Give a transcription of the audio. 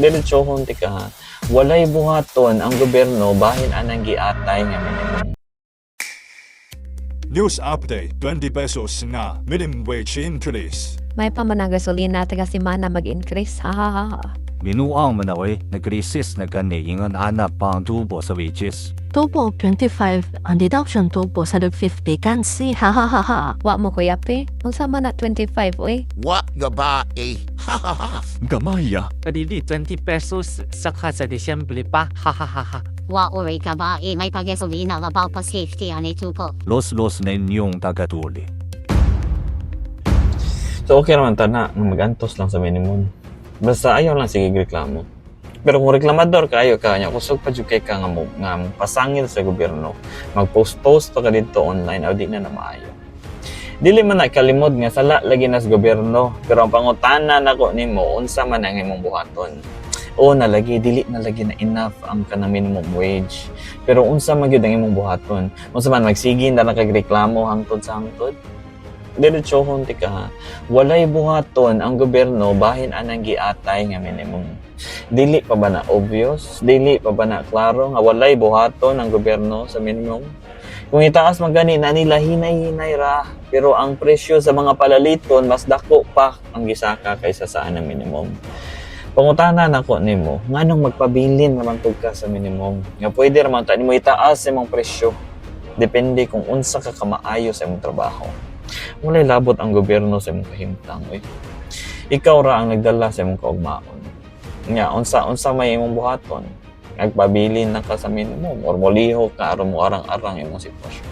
Diretsohon ti ka ha. Walay buhaton ang gobyerno bahin anang giatay nga minimum. News update, 20 pesos na minimum wage increase. May pamanagasolina taga simana mag-increase. Ha ha ha. Minuang manaway, nag-resist na kaniingan hanap pang tubo sa wages. Tubo 25, ang deduction tubo sa 50 kansi, ha ha ha ha. Wa mo kuya pe. Unsa man na 25 oy. What babae? Ha ha ha. Gamaya. Dili 20 pesos saka sa Disyembre pa. Ha ha ha ha. Wa uri ka ba may pagasolina labaw pa safety ani tupo. Los na inyong tagatuli. So okay naman ta na mag-antos lang sa minimum. Basta ayaw lang sige reklamo. Pero kung reklamador ka, ayaw ka niya, kusog pa dyan kay ka nga pasangil sa gobyerno, mag-post-post pa ka dito online, o di na maayo. Dili man na ikalimod nga sala lagi na sa gobyerno, pero ang pangutana nako nimo unsa man ang imong buhaton. O nalagi, dili na lagi na enough ang kanang minimum wage. Pero unsa man gyud ang imong buhaton? Unsa man magsige na kagreklamo hangtod sa hangtod? Diretsohon ti ka ha. Walay buhaton ang gobyerno bahin anang giatay nga minimum. Dili pa ba na obvious? Dili pa ba na klaro nga walay buhaton ang gobyerno sa minimum? Kung itaas man gani na nila hinay-hinay ra, pero ang presyo sa mga palaliton mas dako pa ang gisaka kaysa sa anang minimum. Pangutana nako nimo, nganong magpabilin naman tug ka sa minimum? Nga pwede ra man ta nimo itaas sa imong presyo. Depende kung unsa ka kamaayo sa imong trabaho. Walay labot ang gobyerno sa imong kahimtang. Ikaw ra ang nagdala sa imong kaugmaon. Nya unsa may imong buhaton? Magpabilin na ka sa minimum or molihok ka aron mo arang-arang imong sitwasyon.